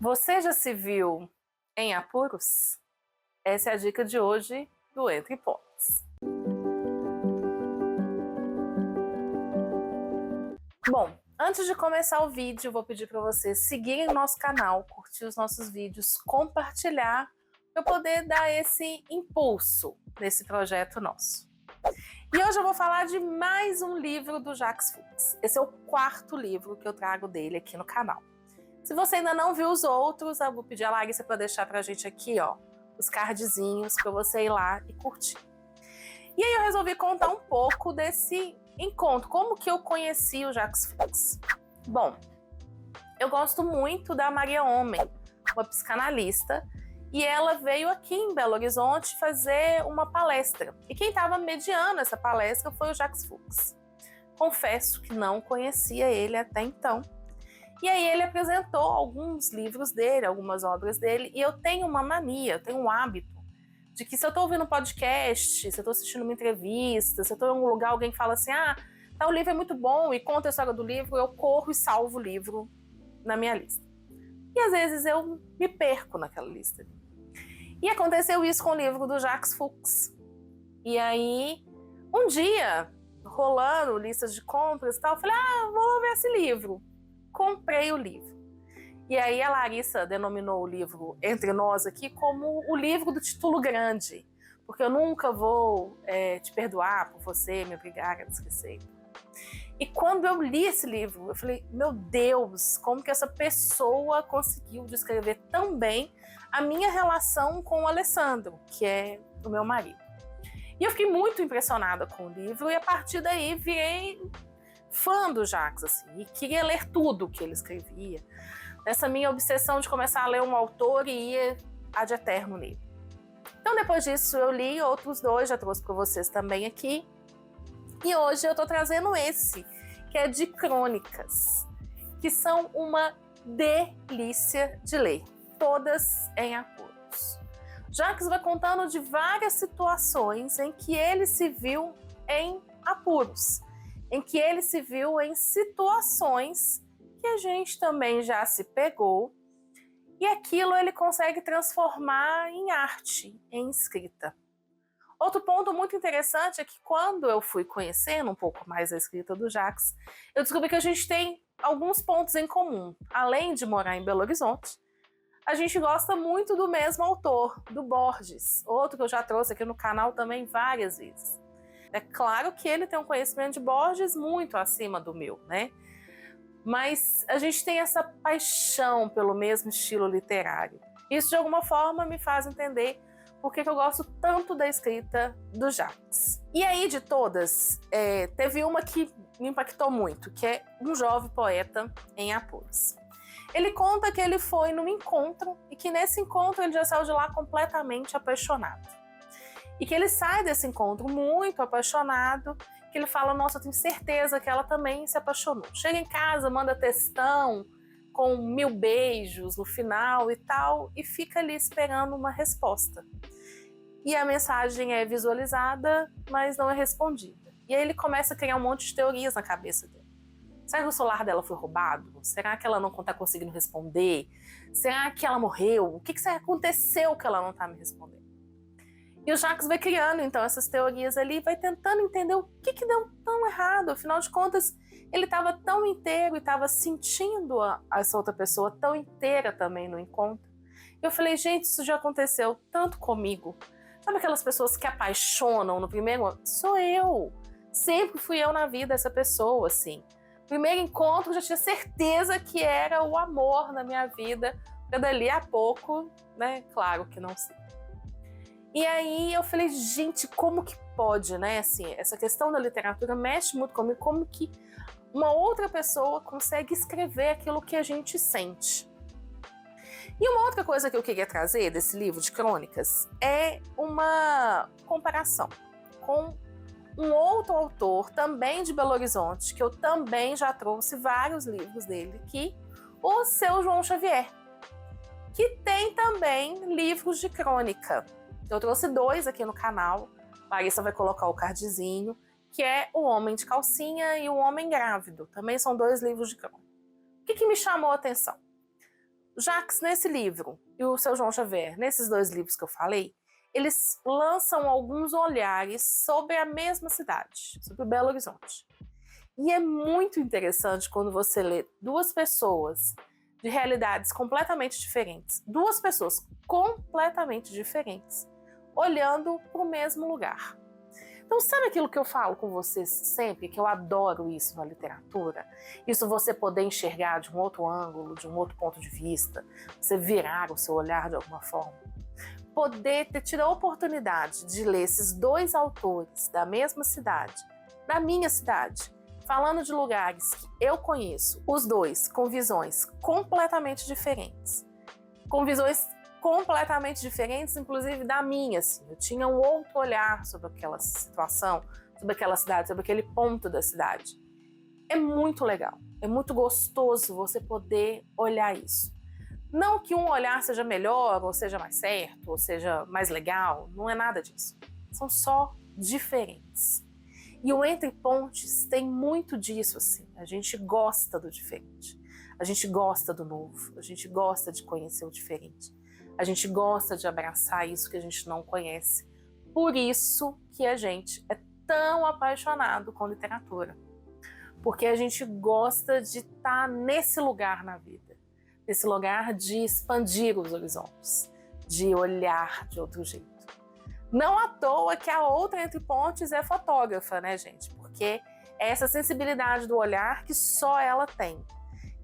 Você já se viu em apuros? Essa é a dica de hoje do Entre Hipóteses. Bom, antes de começar o vídeo, eu vou pedir para vocês seguirem o nosso canal, curtir os nossos vídeos, compartilhar, para eu poder dar esse impulso nesse projeto nosso. E hoje eu vou falar de mais um livro do Jacques Fuchs. Esse é o quarto livro que eu trago dele aqui no canal. Se você ainda não viu os outros, eu vou pedir a Larissa para deixar pra gente aqui, ó, os cardzinhos para você ir lá e curtir. E aí eu resolvi contar um pouco desse encontro, como que eu conheci o Jacques Fuchs. Bom, eu gosto muito da Maria Homem, uma psicanalista, e ela veio aqui em Belo Horizonte fazer uma palestra. E quem estava mediando essa palestra foi o Jacques Fuchs. Confesso que não conhecia ele até então. E aí ele apresentou alguns livros dele, algumas obras dele, e eu tenho uma mania, eu tenho um hábito, de que se eu estou ouvindo um podcast, se eu estou assistindo uma entrevista, se eu estou em algum lugar, alguém fala assim, tal livro é muito bom, e conta a história do livro, eu corro e salvo o livro na minha lista. E às vezes eu me perco naquela lista. E aconteceu isso com o livro do Jacques Fuchs. E aí, um dia, rolando listas de compras e tal, eu falei, vou ver esse livro. Comprei o livro. E aí a Larissa denominou o livro Entre Nós aqui como o livro do título grande, porque eu nunca vou te perdoar por você me obrigar a esquecer. E quando eu li esse livro, eu falei, meu Deus, como que essa pessoa conseguiu descrever tão bem a minha relação com o Alessandro, que é o meu marido. E eu fiquei muito impressionada com o livro e a partir daí virei fã do Jacques, assim, e queria ler tudo que ele escrevia. Nessa minha obsessão de começar a ler um autor e ir ad eterno nele. Então depois disso eu li outros dois, já trouxe para vocês também aqui. E hoje eu tô trazendo esse, que é de crônicas, que são uma delícia de ler, todas em apuros. Jacques vai contando de várias situações em que ele se viu em apuros, em que ele se viu em situações que a gente também já se pegou, e aquilo ele consegue transformar em arte, em escrita. Outro ponto muito interessante é que quando eu fui conhecendo um pouco mais a escrita do Jacques, eu descobri que a gente tem alguns pontos em comum. Além de morar em Belo Horizonte, a gente gosta muito do mesmo autor, do Borges, outro que eu já trouxe aqui no canal também várias vezes. É claro que ele tem um conhecimento de Borges muito acima do meu, né? Mas a gente tem essa paixão pelo mesmo estilo literário. Isso, de alguma forma, me faz entender por que eu gosto tanto da escrita do Jacques. E aí, de todas, teve uma que me impactou muito, que é Um Jovem Poeta em Apuros. Ele conta que ele foi num encontro e que nesse encontro ele já saiu de lá completamente apaixonado. E que ele sai desse encontro muito apaixonado, que ele fala, nossa, eu tenho certeza que ela também se apaixonou. Chega em casa, manda textão com 1000 beijos no final e tal, e fica ali esperando uma resposta. E a mensagem é visualizada, mas não é respondida. E aí ele começa a criar um monte de teorias na cabeça dele. Será que o celular dela foi roubado? Será que ela não está conseguindo responder? Será que ela morreu? O que aconteceu que ela não está me respondendo? E o Jacques vai criando, então, essas teorias ali, vai tentando entender o que deu tão errado. Afinal de contas, ele estava tão inteiro e estava sentindo essa outra pessoa tão inteira também no encontro. E eu falei, gente, isso já aconteceu tanto comigo. Sabe aquelas pessoas que apaixonam no primeiro? Sou eu. Sempre fui eu na vida essa pessoa, assim. Primeiro encontro, já tinha certeza que era o amor na minha vida. Porque dali a pouco, né, claro que não sei. E aí eu falei, gente, como que pode, né? Assim, essa questão da literatura mexe muito comigo, como que uma outra pessoa consegue escrever aquilo que a gente sente. E uma outra coisa que eu queria trazer desse livro de crônicas é uma comparação com um outro autor, também de Belo Horizonte, que eu também já trouxe vários livros dele aqui, o Seu João Xavier, que tem também livros de crônica. Eu trouxe 2 aqui no canal, Larissa vai colocar o cardzinho, que é O Homem de Calcinha e O Homem Grávido. Também são 2 livros de crônica. O que me chamou a atenção? Jacques, nesse livro, e o seu João Xavier, nesses 2 livros que eu falei, eles lançam alguns olhares sobre a mesma cidade, sobre Belo Horizonte. E é muito interessante quando você lê 2 pessoas de realidades completamente diferentes, 2 pessoas completamente diferentes, olhando para o mesmo lugar. Então, sabe aquilo que eu falo com vocês sempre, que eu adoro isso na literatura? Isso você poder enxergar de um outro ângulo, de um outro ponto de vista, você virar o seu olhar de alguma forma. Poder ter tido a oportunidade de ler esses 2 autores da mesma cidade, da minha cidade, falando de lugares que eu conheço, os 2 com visões completamente diferentes, inclusive da minha, assim. Eu tinha um outro olhar sobre aquela situação, sobre aquela cidade, sobre aquele ponto da cidade. É muito legal, é muito gostoso você poder olhar isso. Não que um olhar seja melhor, ou seja mais certo, ou seja mais legal, não é nada disso. São só diferentes. E o Entre Pontes tem muito disso, assim. A gente gosta do diferente, a gente gosta do novo, a gente gosta de conhecer o diferente. A gente gosta de abraçar isso que a gente não conhece. Por isso que a gente é tão apaixonado com literatura. Porque a gente gosta de estar nesse lugar na vida. Nesse lugar de expandir os horizontes. De olhar de outro jeito. Não à toa que a outra Entre Pontes é fotógrafa, né, gente? Porque é essa sensibilidade do olhar que só ela tem.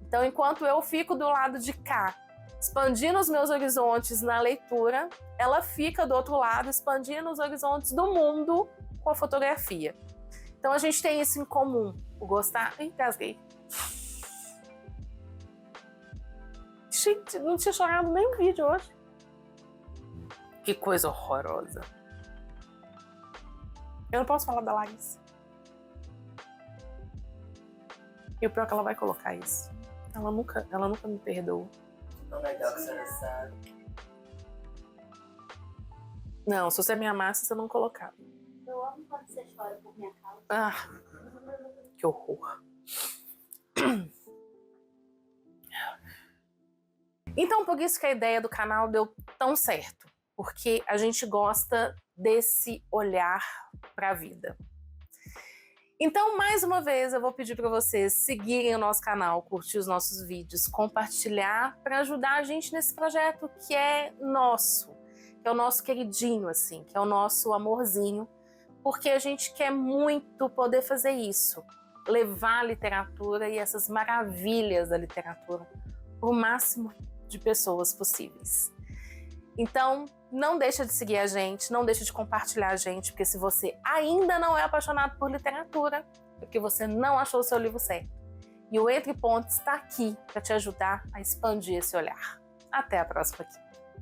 Então, enquanto eu fico do lado de cá, expandindo os meus horizontes na leitura, ela fica do outro lado, expandindo os horizontes do mundo com a fotografia. Então a gente tem isso em comum, o gostar... Ih, gasguei. Gente, não tinha chorado nem no vídeo hoje. Que coisa horrorosa. Eu não posso falar da Larissa. E o pior é que ela vai colocar isso. Ela nunca me perdoa. Não legal que você não sabe. Não, se você me amasse, você não colocava. Eu amo quando você chora por minha causa. Ah, que horror. Então, por isso que a ideia do canal deu tão certo. Porque a gente gosta desse olhar para a vida. Então, mais uma vez, eu vou pedir para vocês seguirem o nosso canal, curtir os nossos vídeos, compartilhar para ajudar a gente nesse projeto que é nosso, que é o nosso queridinho, assim, que é o nosso amorzinho, porque a gente quer muito poder fazer isso, levar a literatura e essas maravilhas da literatura para o máximo de pessoas possíveis. Então, não deixa de seguir a gente, não deixa de compartilhar a gente, porque se você ainda não é apaixonado por literatura, é porque você não achou o seu livro certo. E o Entre Pontes está aqui para te ajudar a expandir esse olhar. Até a próxima aqui.